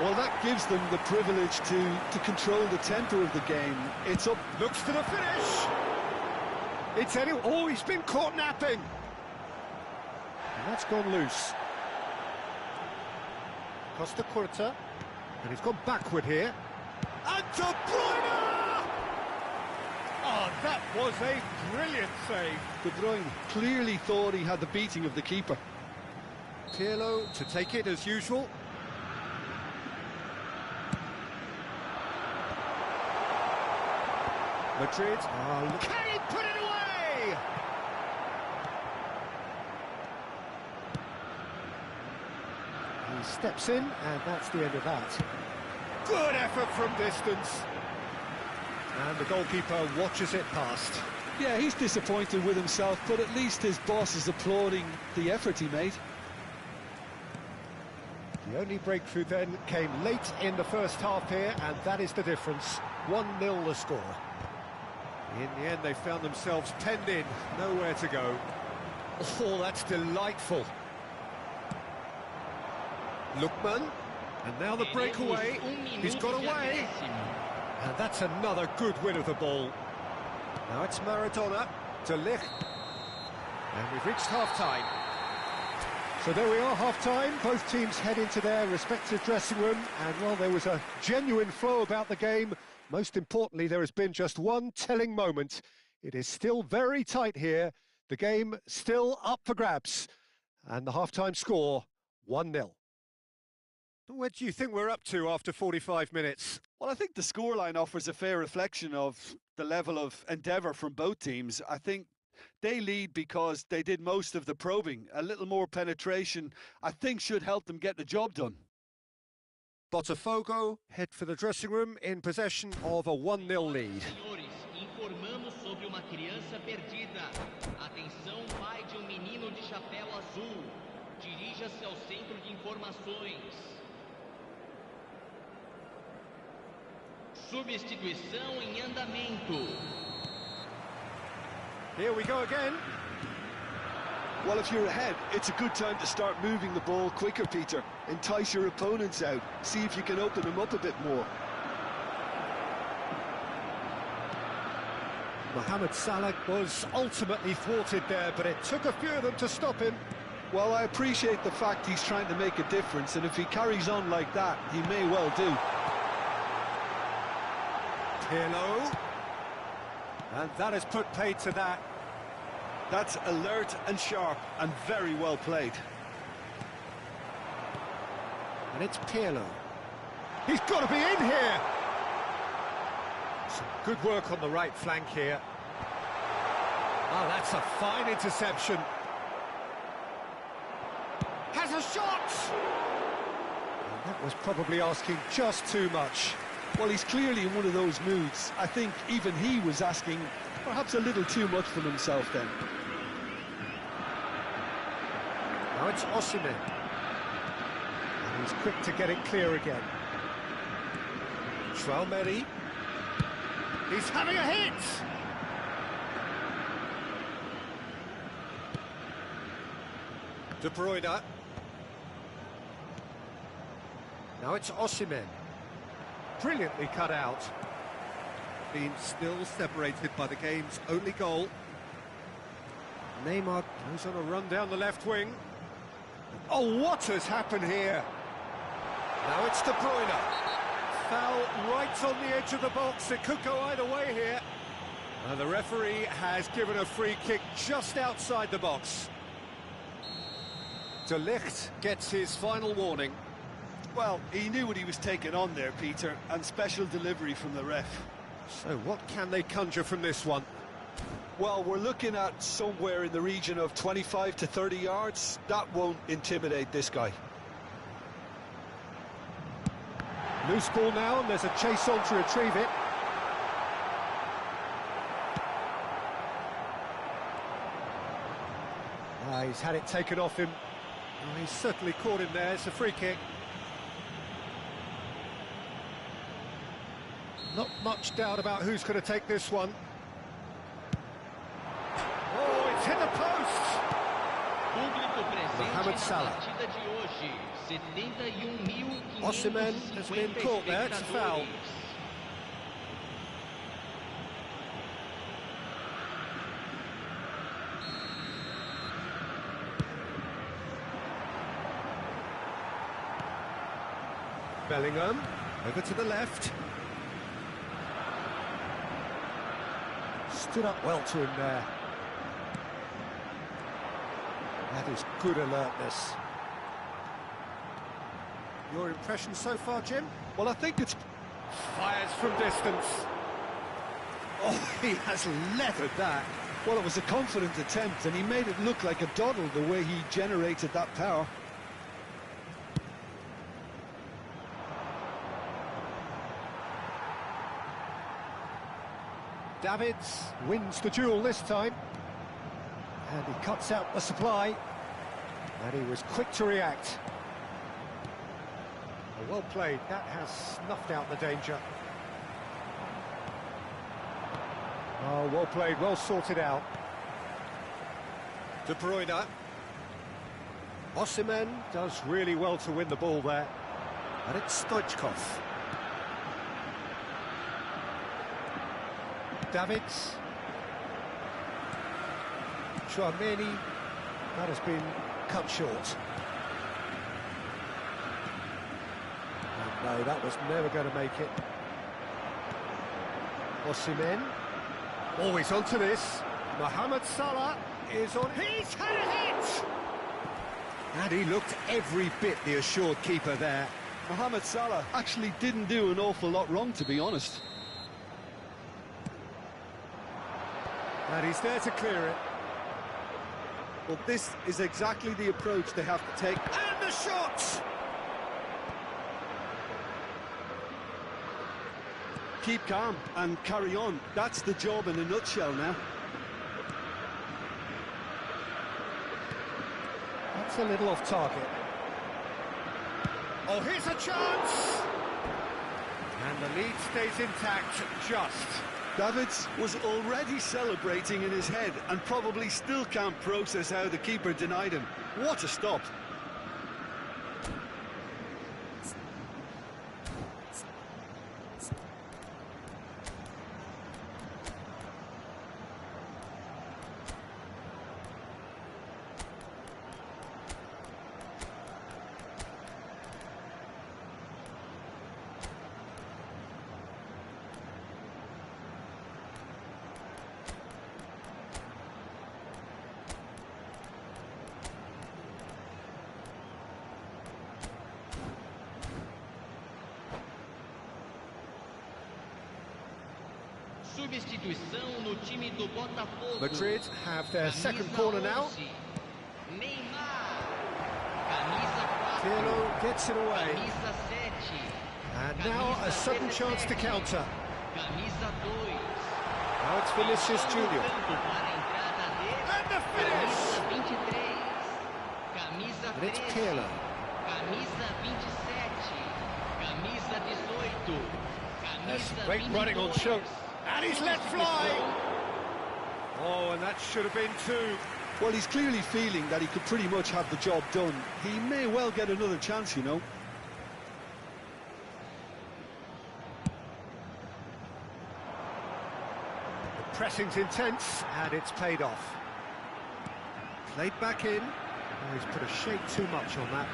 Well, that gives them the privilege to control the tempo of the game. It's up. Looks for the finish. It's anyway. Oh, he's been caught napping. And that's gone loose. Costa Curta. And he's gone backward here. And De Bruyne! Oh, that was a brilliant save. De Bruyne clearly thought he had the beating of the keeper. Pirlo to take it as usual. Madrid. Oh, can he put it away? He steps in, and that's the end of that. Good effort from distance. And the goalkeeper watches it past. Yeah, he's disappointed with himself, but at least his boss is applauding the effort he made. The only breakthrough then came late in the first half here, and that is the difference. 1-0 the score. In the end, they found themselves penned in, nowhere to go. Oh, that's delightful. Lookman, and now the breakaway. He's got away. And that's another good win of the ball. Now it's Maradona to Ligt. And we've reached half-time. So there we are, half-time. Both teams head into their respective dressing room. And, well, there was a genuine flow about the game. Most importantly, there has been just one telling moment. It is still very tight here. The game still up for grabs. And the half-time score, 1-0. Where do you think we're up to after 45 minutes? Well, I think the scoreline offers a fair reflection of the level of endeavour from both teams. I think they lead because they did most of the probing. A little more penetration, I think, should help them get the job done. Botafogo head for the dressing room in possession of a 1-0 lead. Informamos sobre uma criança perdida. Atenção, pai de menino de chapéu azul. Dirija-se ao centro de informações. Substituição em andamento. Here we go again. Well, if you're ahead, it's a good time to start moving the ball quicker, Peter. Entice your opponents out. See if you can open them up a bit more. Mohamed Salah was ultimately thwarted there, but it took a few of them to stop him. Well, I appreciate the fact he's trying to make a difference, and if he carries on like that, he may well do. Pirlo. And that has put paid to that. That's alert and sharp and very well played. And it's Pirlo. He's got to be in here! Some good work on the right flank here. Oh, that's a fine interception. Has a shot! And that was probably asking just too much. Well, he's clearly in one of those moods. I think even he was asking perhaps a little too much from himself then. Now it's Osimhen. And he's quick to get it clear again. Traoré. He's having a hit! De Bruyne. Now it's Osimhen. Brilliantly cut out. Being still separated by the game's only goal. Neymar goes on a run down the left wing. Oh, what has happened here? Now it's De Bruyne. Foul right on the edge of the box. It could go either way here. And the referee has given a free kick just outside the box. De Ligt gets his final warning. Well, he knew what he was taking on there, Peter, and special delivery from the ref. So what can they conjure from this one? Well, we're looking at somewhere in the region of 25 to 30 yards. That won't intimidate this guy. Loose ball now, and there's a chase on to retrieve it. He's had it taken off him. Oh, he's certainly caught him there. It's a free kick. Not much doubt about who's going to take this one. Oh, it's hit the post! Público presente. Mohamed Salah. Osimhen has been caught there, it's a foul. Bellingham, over to the left. Stood up well to him there. That is good alertness. Your impression so far, Jim? Well, I think it's... Fires from distance. Oh, he has leathered that. Well, it was a confident attempt, and he made it look like a doddle the way he generated that power. Davids wins the duel this time. And he cuts out the supply. And he was quick to react. Well played, that has snuffed out the danger. Oh, well played, well sorted out. De Bruyne. Osimhen does really well to win the ball there. And it's Stoichkov. Davids. Chouameni. That has been cut short. No, that was never going to make it. Osimhen. Always onto this. Mohamed Salah is on. He's had a hit! And he looked every bit the assured keeper there. Mohamed Salah actually didn't do an awful lot wrong, to be honest. And he's there to clear it. Well, this is exactly the approach they have to take. And the shot! Keep calm and carry on. That's the job in a nutshell now. That's a little off target. Oh, here's a chance! And the lead stays intact, just. Davids was already celebrating in his head and probably still can't process how the keeper denied him. What a stop. Substituição no time do Botafogo. Madrid have their second corner now. Neymar. Camisa 4. Pirlo gets it away. Camisa 7. And now a sudden chance to counter. Camisa 2. Now it's Vinicius Junior. And the finish! Camisa 23. Camisa 3. And it's Pirlo. Camisa 27. Camisa 18. That's Camisa great running on 22. show. And he's let fly! Oh, and that should have been two. Well, he's clearly feeling that he could pretty much have the job done. He may well get another chance, you know. The pressing's intense, and it's paid off. Played back in. Oh, he's put a shake too much on that.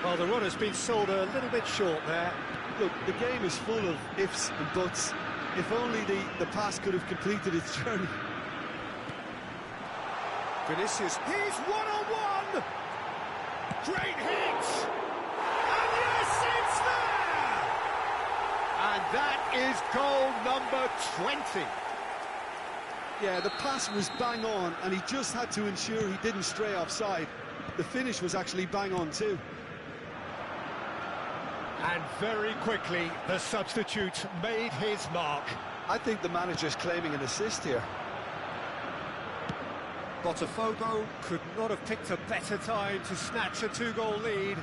Well, the run has been sold a little bit short there. Look, the game is full of ifs and buts. If only the pass could have completed its journey. Vinicius, he's one-on-one! Great hit! And yes, it's there! And that is goal number 20. Yeah, the pass was bang on, and he just had to ensure he didn't stray offside. The finish was actually bang on too. And very quickly, the substitute made his mark. I think the manager's claiming an assist here. Botafogo could not have picked a better time to snatch a two-goal lead.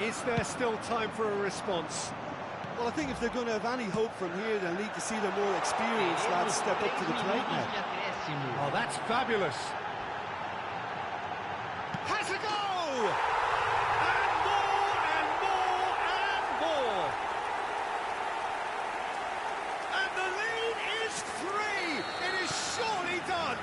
Is there still time for a response? Well, I think if they're going to have any hope from here, they'll need to see their more experienced lads step up to the plate now. Oh, that's fabulous. Has a go! And more and more and more! And the lead is 3! It is surely done!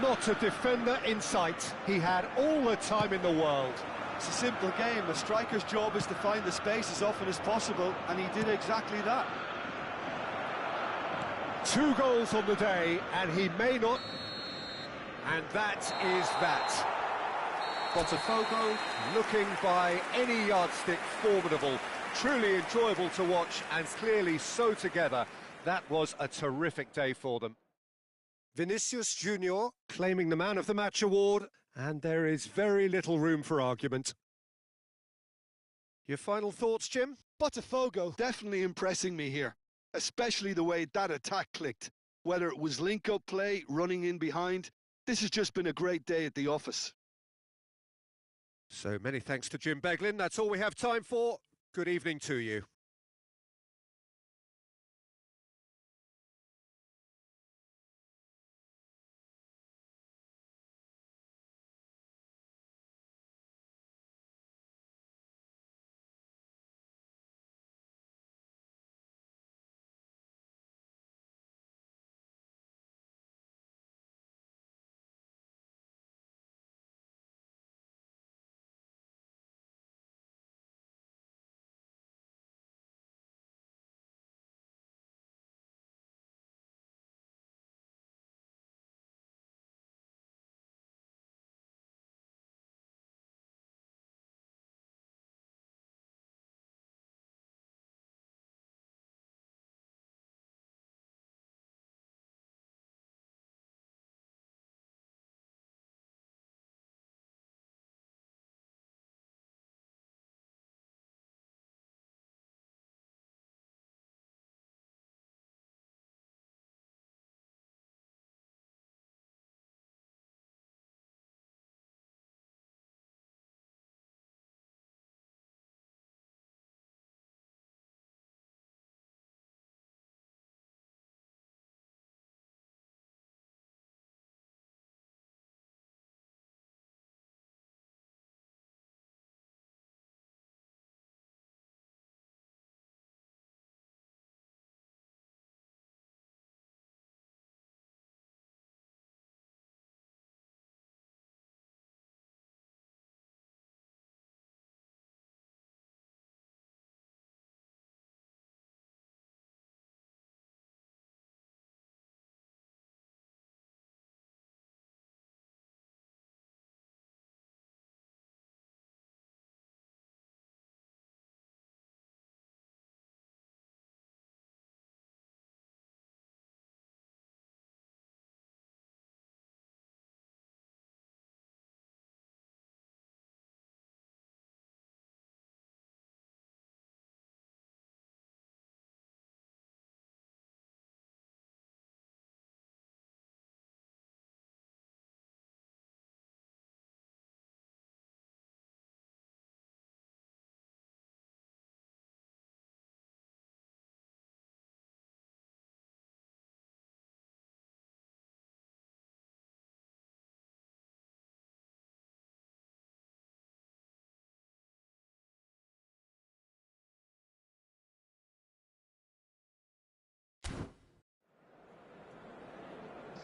Not a defender in sight. He had all the time in the world. It's a simple game. A striker's job is to find the space as often as possible, and he did exactly that. 2 goals on the day, and he may not... And that is that. Botafogo, looking by any yardstick formidable, truly enjoyable to watch, and clearly so together. That was a terrific day for them. Vinicius Junior claiming the Man of the Match award, and there is very little room for argument. Your final thoughts, Jim? Botafogo definitely impressing me here, especially the way that attack clicked. Whether it was link-up play, running in behind, this has just been a great day at the office. So many thanks to Jim Beglin. That's all we have time for. Good evening to you.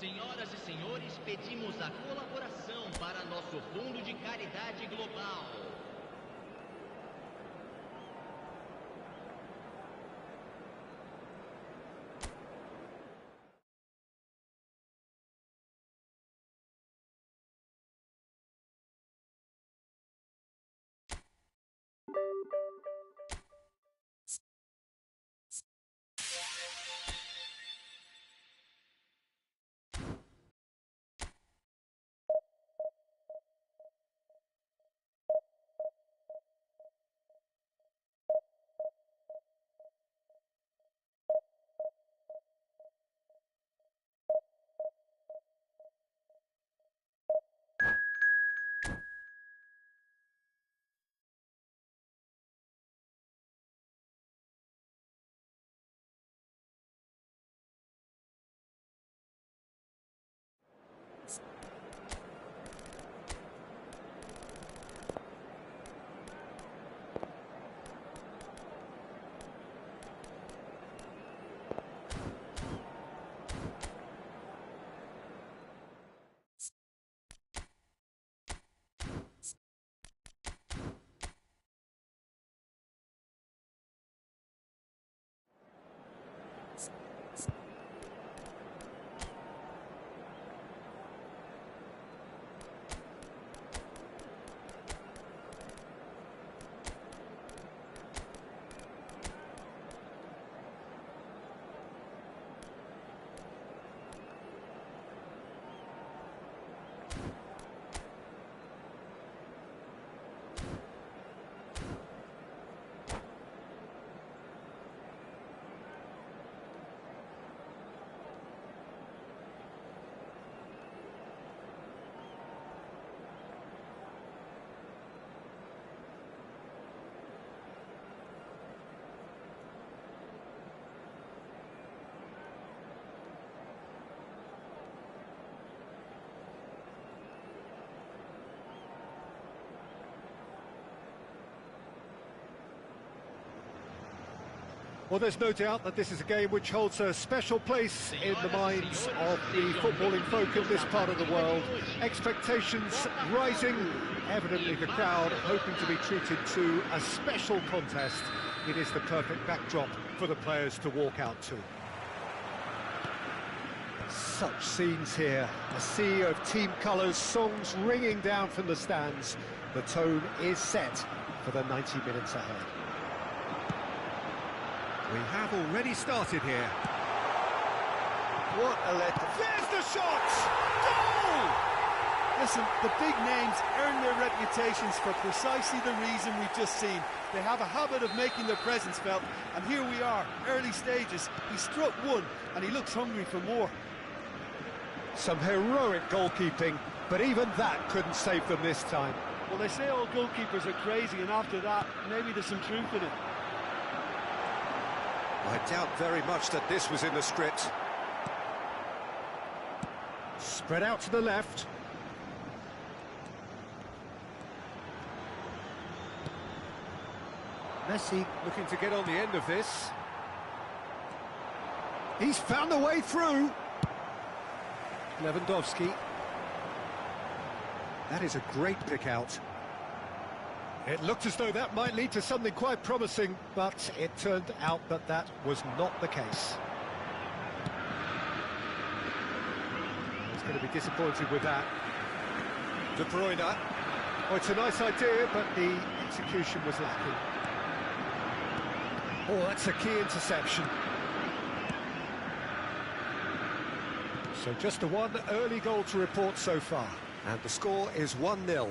Senhoras e senhores, pedimos a colaboração para nosso Fundo de Caridade Global. Well, there's no doubt that this is a game which holds a special place in the minds of the footballing folk in this part of the world. Expectations rising, evidently the crowd hoping to be treated to a special contest. It is the perfect backdrop for the players to walk out to. Such scenes here, a sea of team colours, songs ringing down from the stands. The tone is set for the 90 minutes ahead. We have already started here. What a let. There's the shot! Goal! Listen, the big names earn their reputations for precisely the reason we've just seen. They have a habit of making their presence felt, and here we are, early stages. He struck one, and he looks hungry for more. Some heroic goalkeeping, but even that couldn't save them this time. Well, they say all goalkeepers are crazy, and after that, maybe there's some truth in it. I doubt very much that this was in the script. Spread out to the left. Messi looking to get on the end of this. He's found the way through. Lewandowski. That is a great pick out. It looked as though that might lead to something quite promising, but it turned out that that was not the case. He's going to be disappointed with that. De Bruyne. Oh, it's a nice idea, but the execution was lacking. Oh, that's a key interception. So just the one early goal to report so far. And the score is 1-0.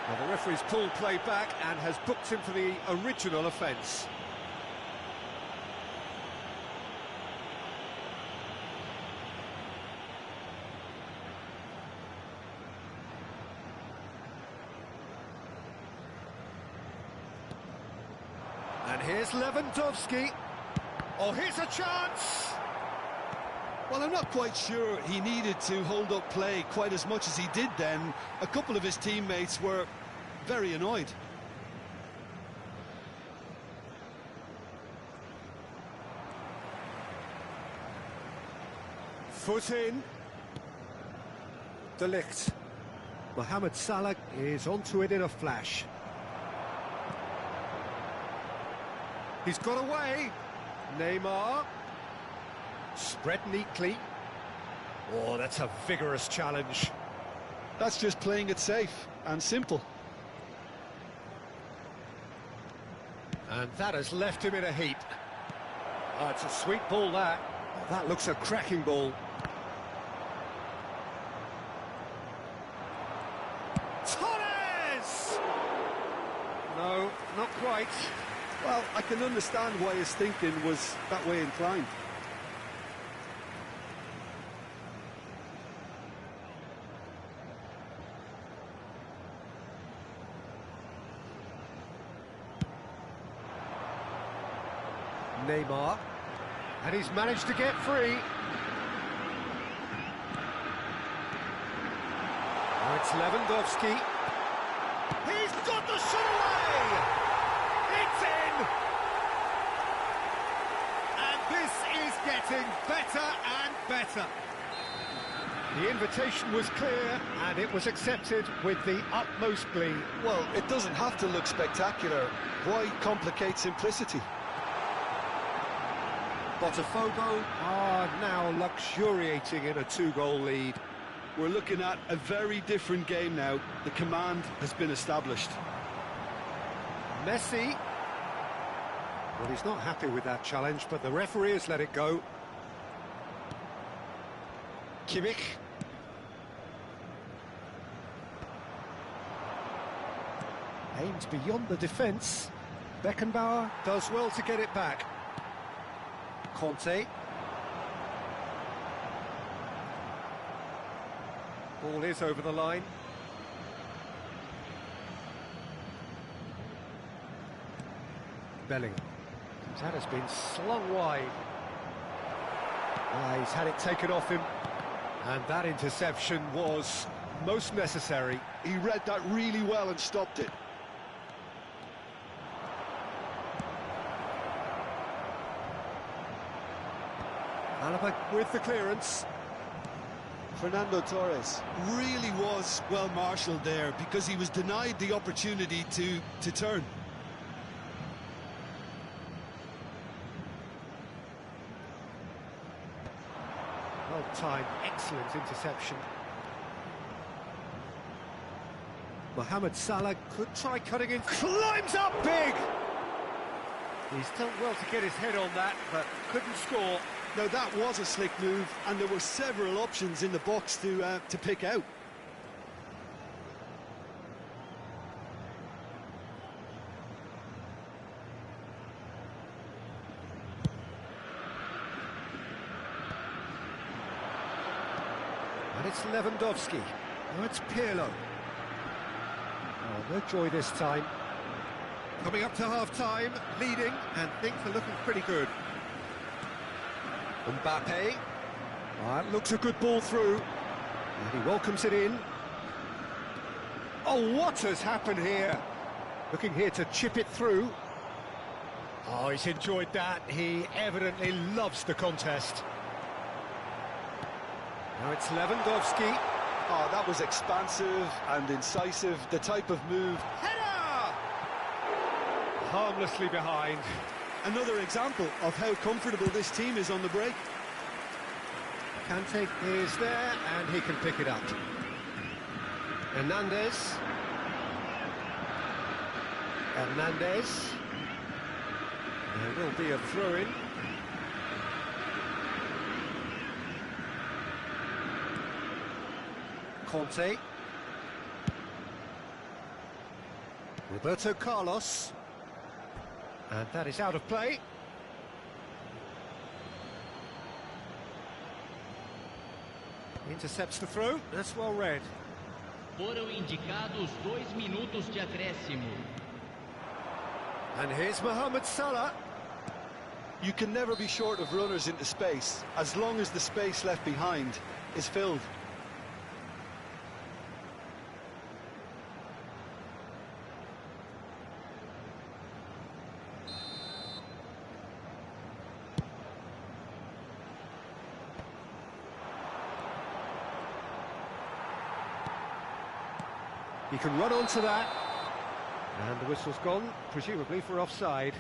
Well, the referee's pulled play back and has booked him for the original offence. And here's Lewandowski. Oh, here's a chance! Well, I'm not quite sure he needed to hold up play quite as much as he did then. A couple of his teammates were very annoyed. Foot in. De Ligt. Mohamed Salah is onto it in a flash. He's got away. Neymar. Spread neatly. Oh, that's a vigorous challenge. That's just playing it safe and simple. And that has left him in a heap. Oh, it's a sweet ball, that. Oh, that looks a cracking ball. Torres! No, not quite. Well, I can understand why his thinking was that way inclined. Neymar, and he's managed to get free. Now it's Lewandowski. He's got the shot away! It's in! And this is getting better and better. The invitation was clear, and it was accepted with the utmost glee. Well, it doesn't have to look spectacular. Why complicate simplicity? Botafogo are now luxuriating in a two-goal lead. We're looking at a very different game now. The command has been established. Messi. Well, he's not happy with that challenge, but the referee has let it go. Kimmich. Aims beyond the defence. Beckenbauer does well to get it back. Conte. Ball is over the line. Bellingham. That has been slung wide. He's had it taken off him. And that interception was most necessary. He read that really well and stopped it. Alaba with the clearance. Fernando Torres really was well marshalled there because he was denied the opportunity to turn. Well timed, excellent interception. Mohamed Salah could try cutting in, climbs up big! He's done well to get his head on that, but couldn't score. Now that was a slick move, and there were several options in the box to pick out. And it's Lewandowski. Now it's Pirlo. Oh, no joy this time. Coming up to half-time, leading, and things are looking pretty good. Mbappe. That looks a good ball through. And he welcomes it in. Oh, what has happened here? Looking here to chip it through. Oh, he's enjoyed that. He evidently loves the contest. Now it's Lewandowski. Oh, that was expansive and incisive, the type of move. Header! Harmlessly behind. Another example of how comfortable this team is on the break. Kante is there, and he can pick it up. Hernandez. There will be a throw-in. Conte. Roberto Carlos. And that is out of play. Intercepts the throw. That's well read. Foram indicados 2 minutos de acréscimo. And here's Mohamed Salah. You can never be short of runners into space, as long as the space left behind is filled. He can run onto that. And the whistle's gone, presumably for offside.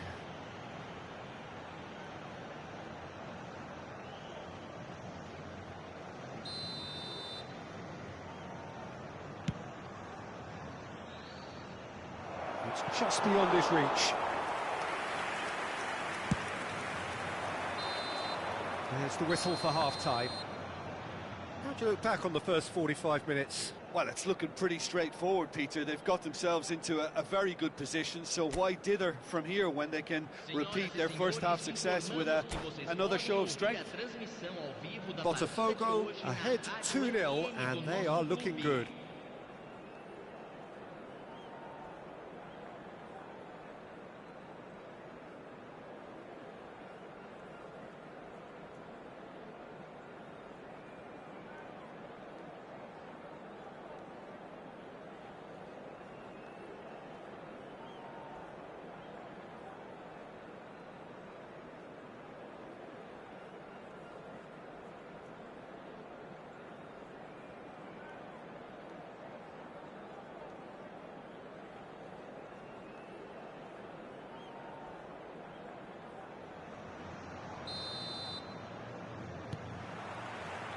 It's just beyond his reach. There's the whistle for half-time. How do you look back on the first 45 minutes? Well, it's looking pretty straightforward, Peter. They've got themselves into a very good position, so why dither from here when they can repeat their first half success with another show of strength? Botafogo ahead 2-0, and they are looking good.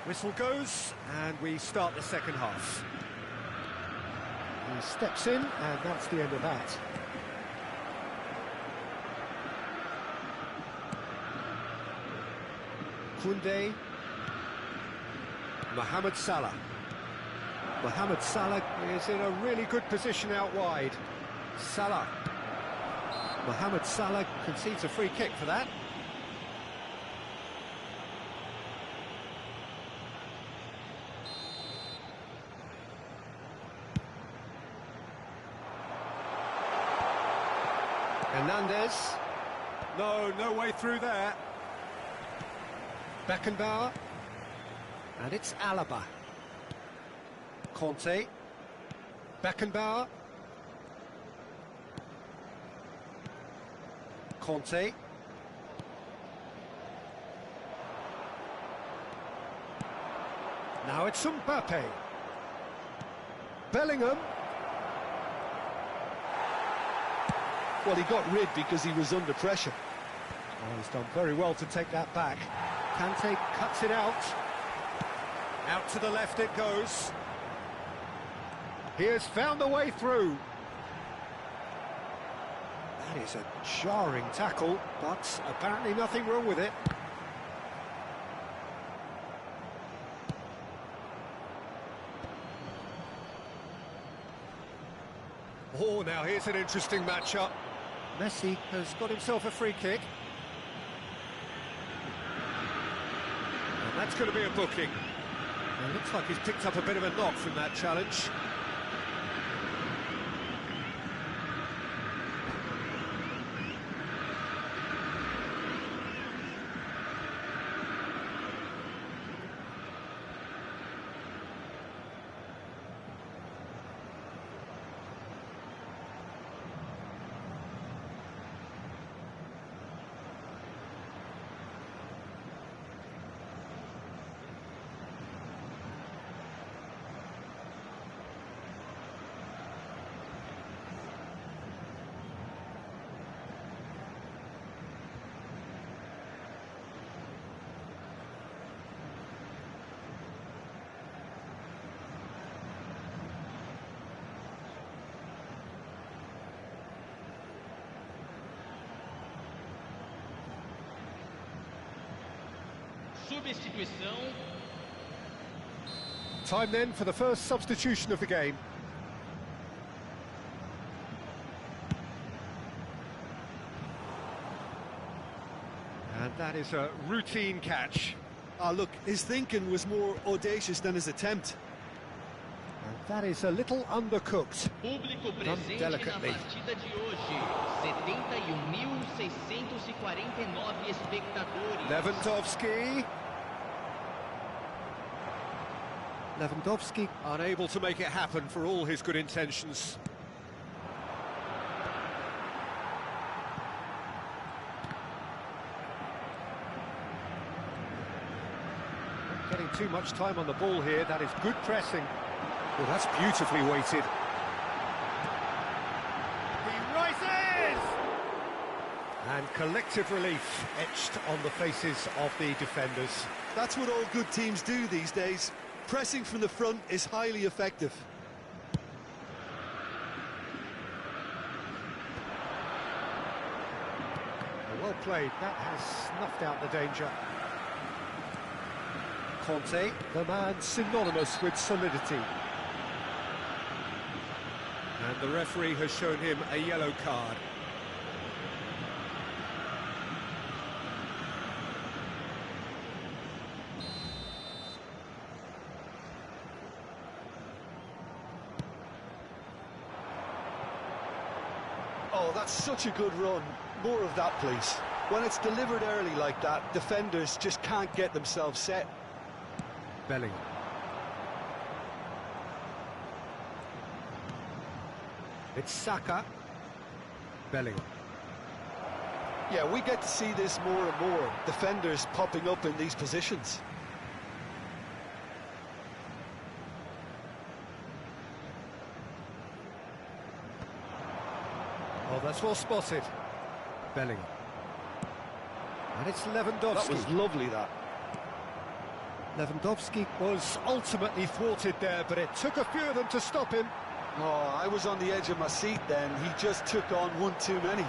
Whistle goes, and we start the second half. He steps in, and that's the end of that. Koundé. Mohamed Salah. Mohamed Salah is in a really good position out wide. Salah. Mohamed Salah concedes a free kick for that. Hernandez. No way through there. Beckenbauer. And it's Alaba. Conte. Beckenbauer. Conte. Now it's Mbappe. Bellingham. Well, he got rid because he was under pressure. Oh, he's done very well to take that back. Kante cuts it out. Out to the left it goes. He has found a way through. That is a jarring tackle, but apparently nothing wrong with it. Oh, now here's an interesting matchup. Messi has got himself a free kick. And that's going to be a booking. It looks like he's picked up a bit of a knock from that challenge. Substituição. Time then for the first substitution of the game. And that is a routine catch. Look, his thinking was more audacious than his attempt. And that is a little undercooked. Público Done presente delicately. na partida de hoje. 71.649 espectadores. Lewandowski. Lewandowski unable to make it happen for all his good intentions. Not getting too much time on the ball here. That is good pressing. Well, that's beautifully weighted. He rises! And collective relief etched on the faces of the defenders. That's what all good teams do these days. Pressing from the front is highly effective. Well played, that has snuffed out the danger. Conte, the man synonymous with solidity. And the referee has shown him a yellow card. Oh, that's such a good run. More of that, please. When it's delivered early like that, defenders just can't get themselves set. Bellingham. It's Saka. Bellingham. Yeah, we get to see this more and more. Defenders popping up in these positions. Oh, that's well spotted. Bellingham. And it's Lewandowski. That was lovely, that. Lewandowski was ultimately thwarted there, but it took a few of them to stop him. Oh, I was on the edge of my seat then. He just took on one too many.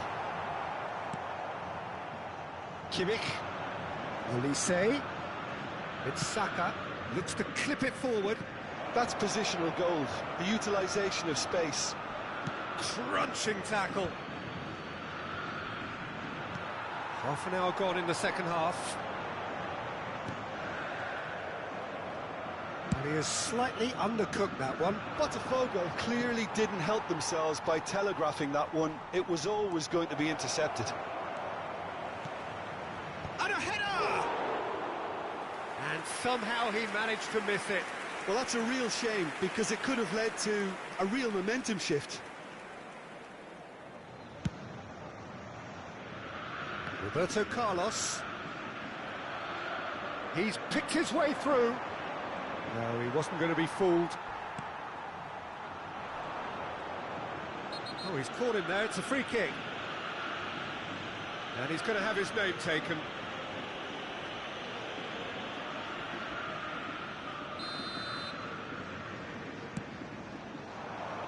Kimmich. Olise. It's Saka. Looks to clip it forward. That's positional gold. The utilisation of space. Crunching tackle. Half an hour gone in the second half. And he has slightly undercooked that one. Botafogo clearly didn't help themselves by telegraphing that one. It was always going to be intercepted. And a header! And somehow he managed to miss it. Well, that's a real shame, because it could have led to a real momentum shift. Roberto Carlos. He's picked his way through. No, he wasn't going to be fooled. Oh, he's caught him there. It's a free kick. And he's going to have his name taken.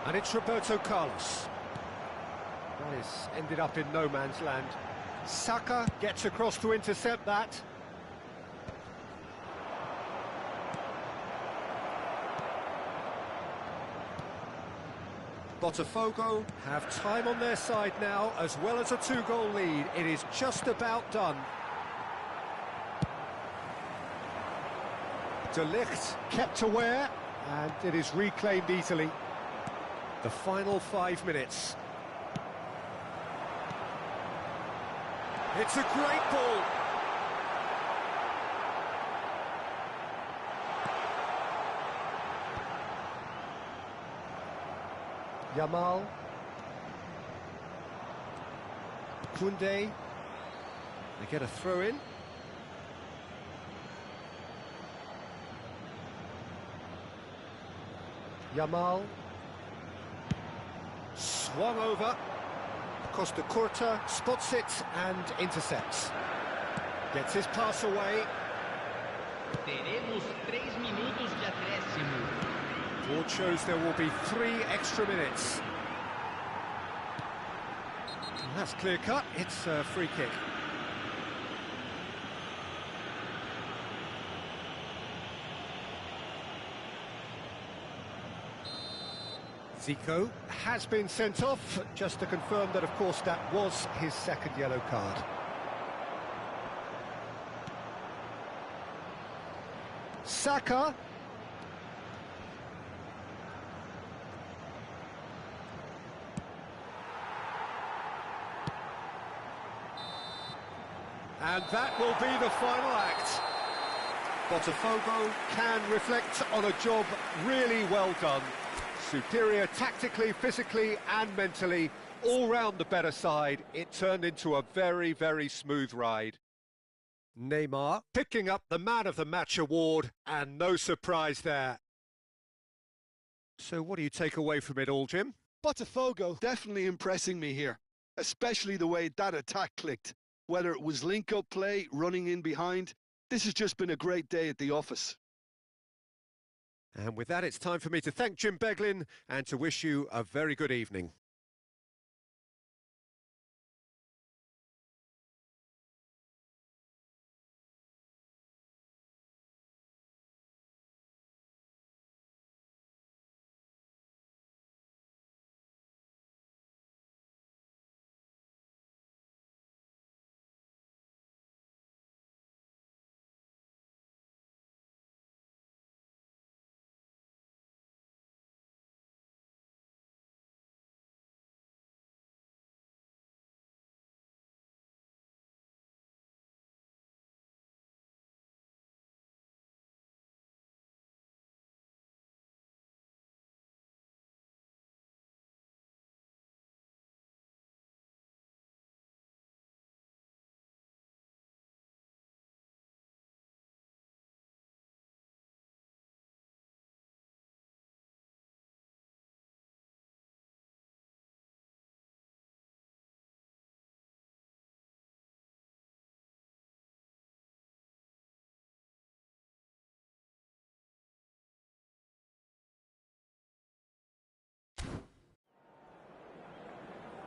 And it's Roberto Carlos. That is ended up in no man's land. Saka gets across to intercept that. Botafogo have time on their side now, as well as a two-goal lead. It is just about done. De Ligt kept aware, and it is reclaimed easily. The final 5 minutes. It's a great ball. Yamal. Koundé. They get a throw in. Yamal. Swung over. Costa Curta spots it and intercepts. Gets his pass away. Teremos 3 minutos de acréscimo. Board shows there will be 3 extra minutes. And that's clear cut. It's a free kick. Zico has been sent off, just to confirm that, of course, that was his second yellow card. Saka. And that will be the final act. Botafogo can reflect on a job really well done. Superior tactically, physically and mentally, all round the better side. It turned into a very, very smooth ride. Neymar picking up the Man of the Match award, and no surprise there. So what do you take away from it all, Jim? Botafogo definitely impressing me here, especially the way that attack clicked. Whether it was link-up play, running in behind, this has just been a great day at the office. And with that, it's time for me to thank Jim Beglin and to wish you a very good evening.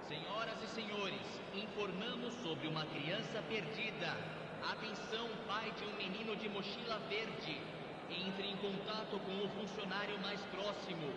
Senhoras e senhores, informamos sobre uma criança perdida. Atenção, pai de um menino de mochila verde. Entre em contato com o funcionário mais próximo.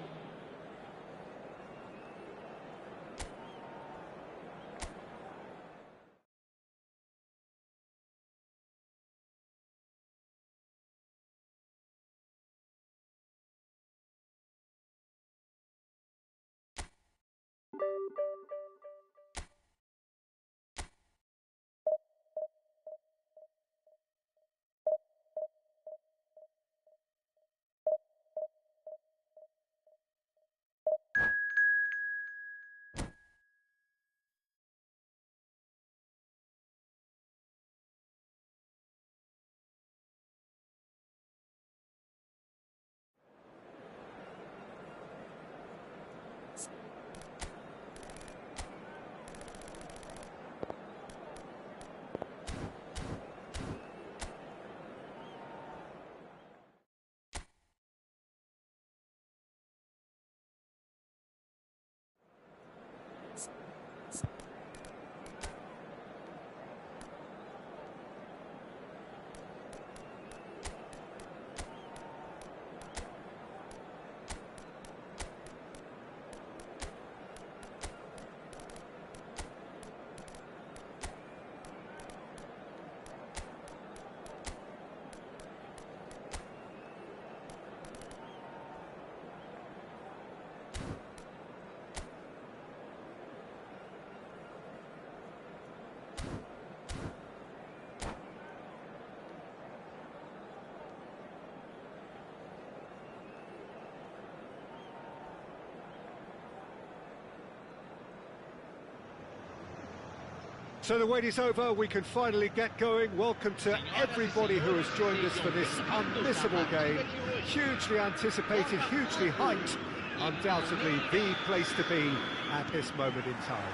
So the wait is over, we can finally get going. Welcome to everybody who has joined us for this unmissable game. Hugely anticipated, hugely hyped. Undoubtedly the place to be at this moment in time.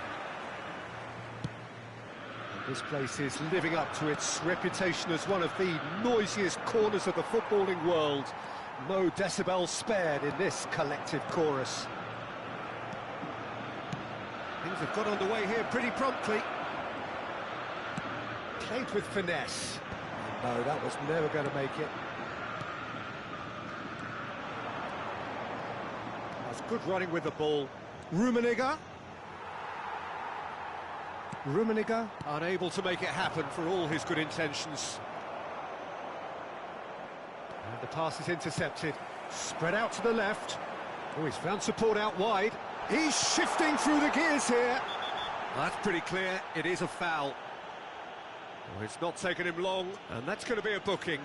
And this place is living up to its reputation as one of the noisiest corners of the footballing world. No decibels spared in this collective chorus. Things have got underway here pretty promptly. Played with finesse. No, that was never going to make it. That's good running with the ball. Rummenigge. Rummenigge unable to make it happen for all his good intentions. And the pass is intercepted. Spread out to the left. Oh, he's found support out wide. He's shifting through the gears here. That's pretty clear. It is a foul. Oh, it's not taken him long, and that's going to be a booking.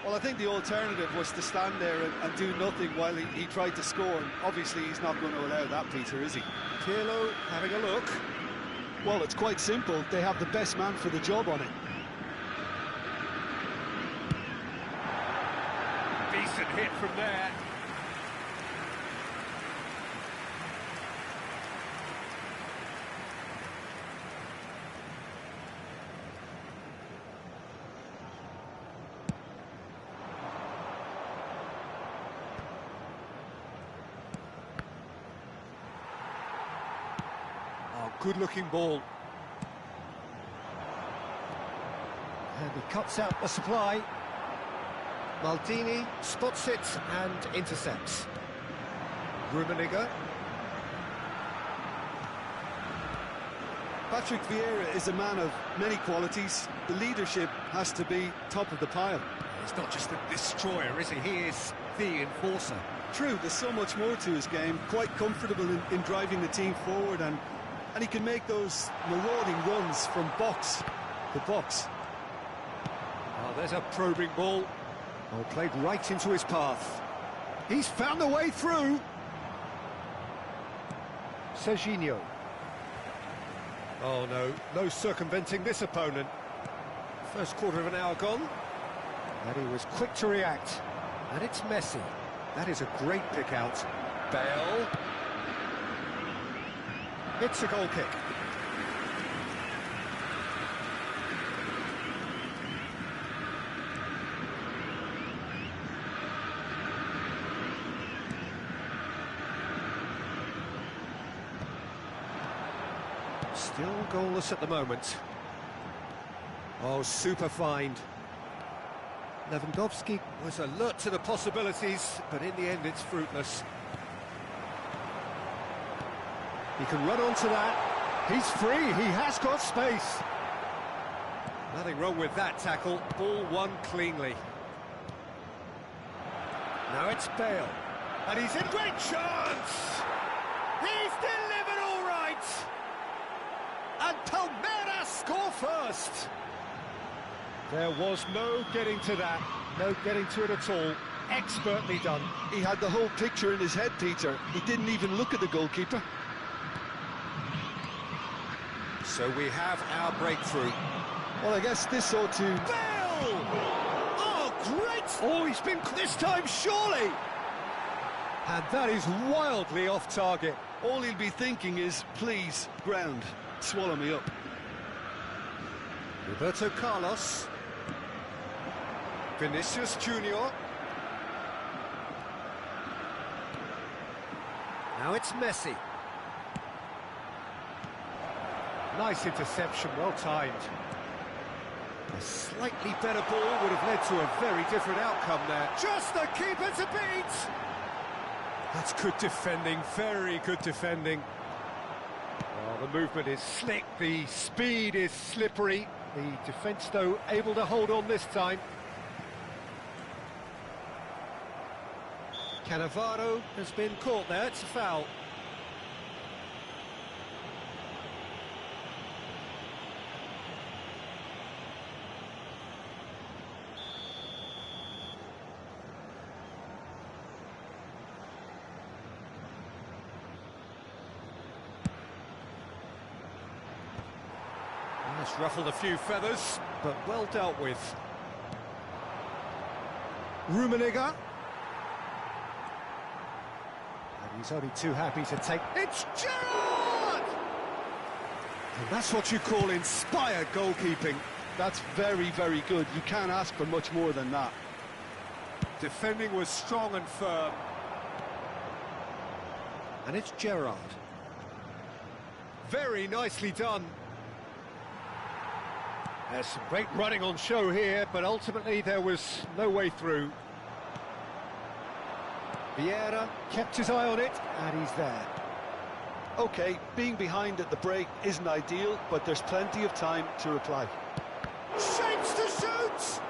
Well, I think the alternative was to stand there and do nothing while he tried to score. And obviously, he's not going to allow that, Peter, is he? Pirlo having a look. Well, it's quite simple. They have the best man for the job on it. Decent hit from there. Good-looking ball. And he cuts out the supply. Maldini spots it and intercepts. Rummenigge. Patrick Vieira is a man of many qualities. The leadership has to be top of the pile. He's not just a destroyer, is he? He is the enforcer. True, there's so much more to his game. Quite comfortable in driving the team forward, and he can make those marauding runs from box to box. Oh, there's a probing ball. Oh, played right into his path. He's found the way through. Serginho. Oh, no circumventing this opponent. First quarter of an hour gone. And he was quick to react. And it's Messi. That is a great pick out. Bale. It's a goal kick. Still goalless at the moment. Oh, super find. Lewandowski was alert to the possibilities, but in the end it's fruitless. He can run onto that. He's free. He has got space. Nothing wrong with that tackle. Ball won cleanly. Now it's Bale. And he's in great chance. He's delivered all right. And Palmeiras score first. There was no getting to that. No getting to it at all. Expertly done. He had the whole picture in his head, Peter. He didn't even look at the goalkeeper. So we have our breakthrough. Well, I guess this ought to... Bale! Oh, great! Oh, he's been this time, surely! And that is wildly off target. All he'll be thinking is, please, ground, swallow me up. Roberto Carlos. Vinicius Junior. Now it's Messi. Nice interception, well timed. A slightly better ball would have led to a very different outcome there. Just the keeper to beat! That's good defending, very good defending. Well, the movement is slick, the speed is slippery. The defence, though, able to hold on this time. Cannavaro has been caught there, it's a foul. It's ruffled a few feathers, but well dealt with. Rummenigge. And he's only too happy to take... It's Gerrard! And that's what you call inspired goalkeeping. That's very, very good. You can't ask for much more than that. Defending was strong and firm. And it's Gerrard. Very nicely done. There's some great running on show here, but ultimately there was no way through. Vieira kept his eye on it, and he's there. OK, being behind at the break isn't ideal, but there's plenty of time to reply. Shapes to shoot!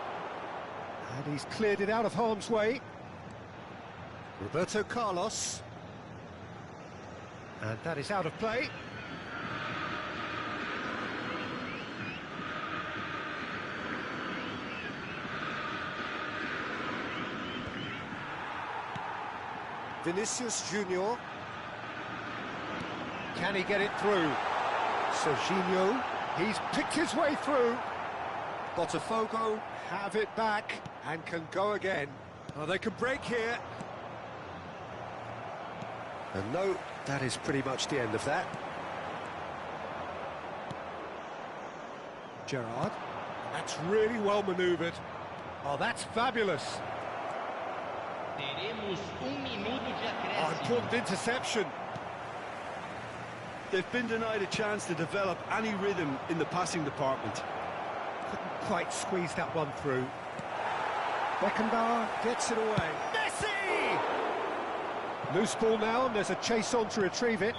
And he's cleared it out of harm's way. Roberto Carlos. And that is out of play. Vinicius Junior. Can he get it through? Serginho, he's picked his way through. Botafogo have it back and can go again. Oh, they can break here. And no, that is pretty much the end of that. Gerrard. That's really well manoeuvred. Oh, that's fabulous. Teremos minuto de Oh, acréscimo. important interception. They've been denied a chance to develop any rhythm in the passing department. Couldn't quite squeeze that one through. Beckenbauer gets it away. Messi! Loose ball now, and there's a chase on to retrieve it.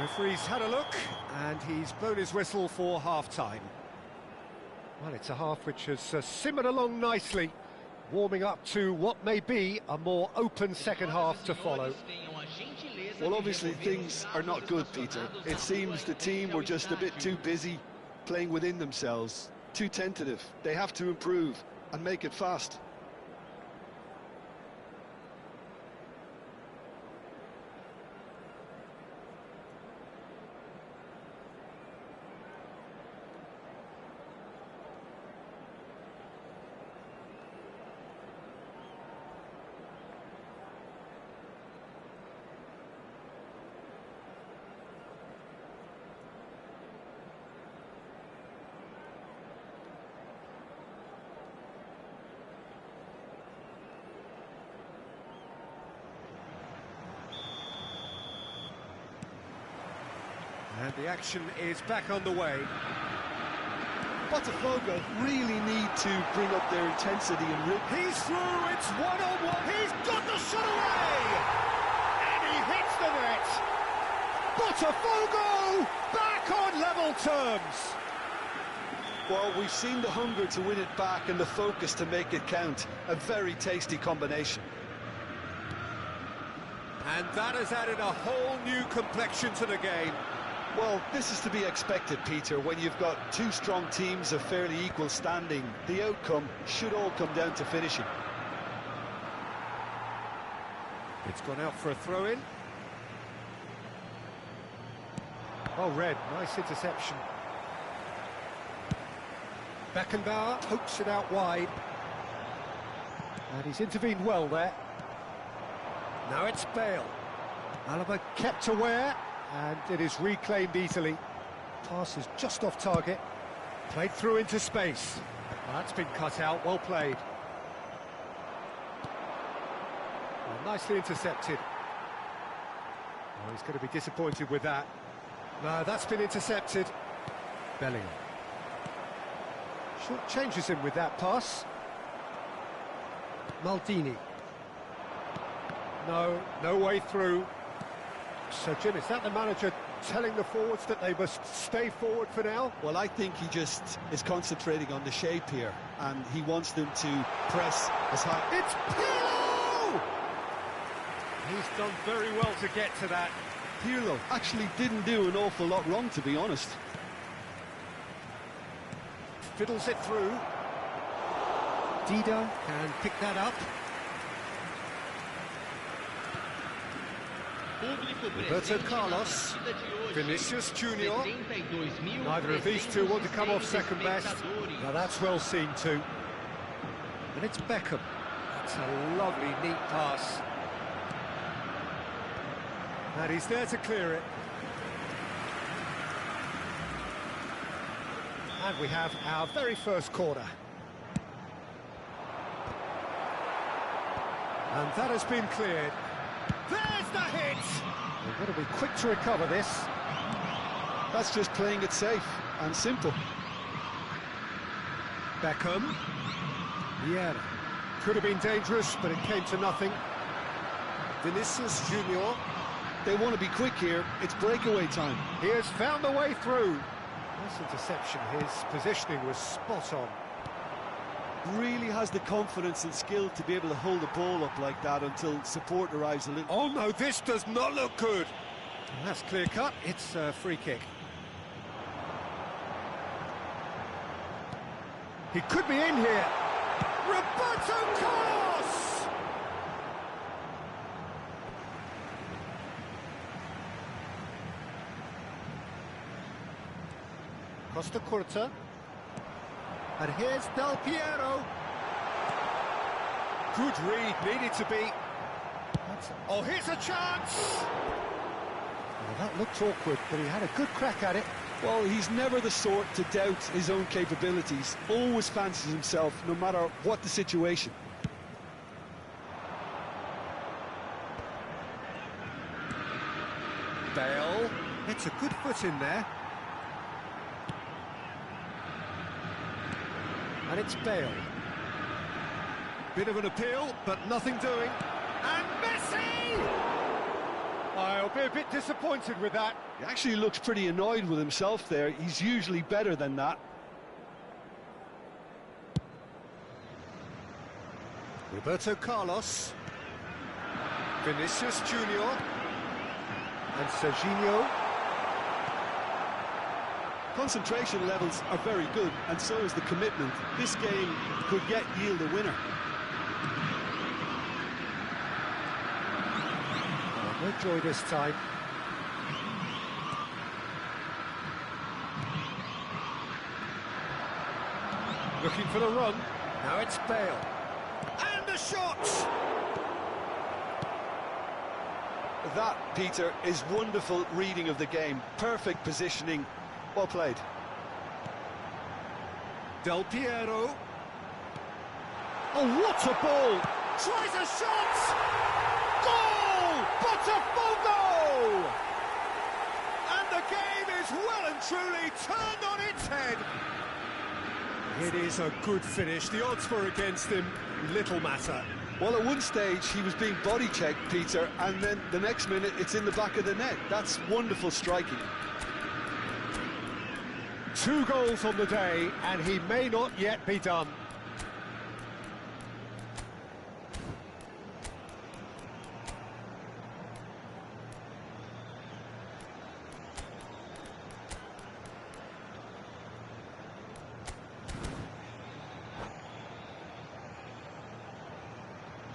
Referee's had a look, and he's blown his whistle for half-time. Well, it's a half which has simmered along nicely, warming up to what may be a more open second half to follow. Well, obviously things are not good, Peter. It seems the team were just a bit too busy playing within themselves, too tentative. They have to improve and make it fast. And the action is back underway. Botafogo really need to bring up their intensity and rhythm. He's through, it's one-on-one, he's got the shot away! And he hits the net! Botafogo back on level terms! Well, we've seen the hunger to win it back and the focus to make it count. A very tasty combination. And that has added a whole new complexion to the game. Well, this is to be expected, Peter. When you've got two strong teams of fairly equal standing, the outcome should all come down to finishing. It's gone out for a throw-in. Oh, Red, nice interception. Beckenbauer pokes it out wide. And he's intervened well there. Now it's Bale. Alaba kept aware, and it is reclaimed easily. Pass is just off target. Played through into space. Well, that's been cut out, well played. Well, nicely intercepted. Oh, he's going to be disappointed with that. No, that's been intercepted. Bellingham. Short changes him with that pass. Maldini. No way through. So, Jim, is that the manager telling the forwards that they must stay forward for now? Well, I think he just is concentrating on the shape here, and he wants them to press as high. It's Pirlo! He's done very well to get to that. Pirlo actually didn't do an awful lot wrong, to be honest. Fiddles it through. Dida can pick that up. Roberto Carlos, Vinicius Junior. Neither of these two want to come off second best. Now that's well seen too. And it's Beckham. That's a lovely, neat pass. And he's there to clear it. And we have our very first corner. And that has been cleared. There's the hit! We've got to be quick to recover this. That's just playing it safe and simple. Beckham. Yeah. Could have been dangerous, but it came to nothing. Vinicius Junior. They want to be quick here. It's breakaway time. He has found the way through. Nice interception. His positioning was spot on. Really has the confidence and skill to be able to hold the ball up like that until support arrives a little. Oh no, this does not look good. And that's clear cut. It's a free kick. He could be in here. Roberto Carlos! Costa Curta. And here's Del Piero. Good read, needed to be. Oh, here's a chance! Well, that looked awkward, but he had a good crack at it. Well, he's never the sort to doubt his own capabilities. Always fancies himself, no matter what the situation. Bale. It's a good foot in there. And it's Bale. Bit of an appeal, but nothing doing. And Messi! I'll be a bit disappointed with that. He actually looks pretty annoyed with himself there. He's usually better than that. Roberto Carlos. Vinicius Junior. And Serginho. Concentration levels are very good, and so is the commitment. This game could yet yield a winner. Oh, no joy this time. Looking for the run. Now it's Bale. And the shot! That, Peter, is wonderful reading of the game. Perfect positioning. Well played. Del Piero. Oh, what a ball! Tries a shot! Goal! Botafogo! And the game is well and truly turned on its head. It is a good finish. The odds were against him. Little matter. Well, at one stage, he was being body-checked, Peter, and then the next minute, it's in the back of the net. That's wonderful striking. 2 goals on the day, and he may not yet be done.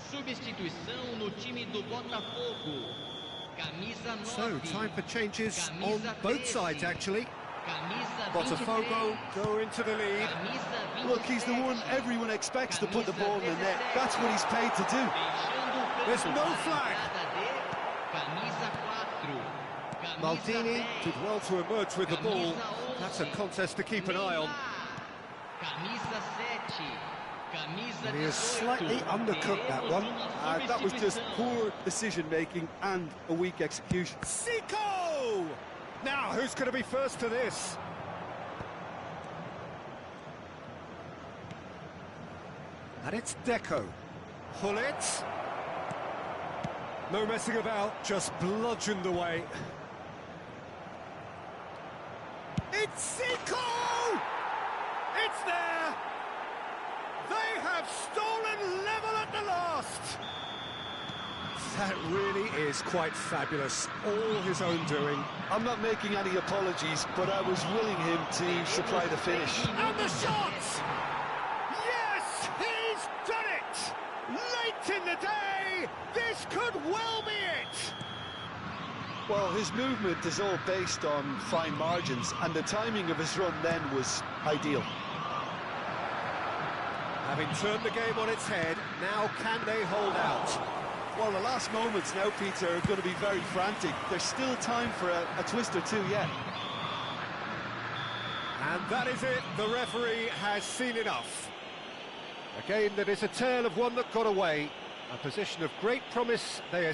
Substituição no time do Botafogo. Camisa 9. So, time for changes on both sides, actually. Camisa Botafogo go into the lead. Look, he's the one everyone expects to put the ball in the net. That's what he's paid to do. There's no flag. Maldini did well to emerge with the ball. That's a contest to keep an eye on. And he has slightly undercooked that one. That was just poor decision-making and a weak execution. Zico! Now, who's going to be first to this? And it's Deco. Hullet. No messing about, just bludgeoned away. It's Zico! It's there! They have stolen level at the last! That really is quite fabulous. All his own doing. I'm not making any apologies, but I was willing him to supply the finish. And the shot! Yes, he's done it! Late in the day, this could well be it! Well, his movement is all based on fine margins, and the timing of his run then was ideal. Having turned the game on its head, now can they hold out? Well, the last moments now, Peter, are going to be very frantic. There's still time for a twist or two yet. And that is it. The referee has seen enough. Again, that is a tale of one that got away. A position of great promise they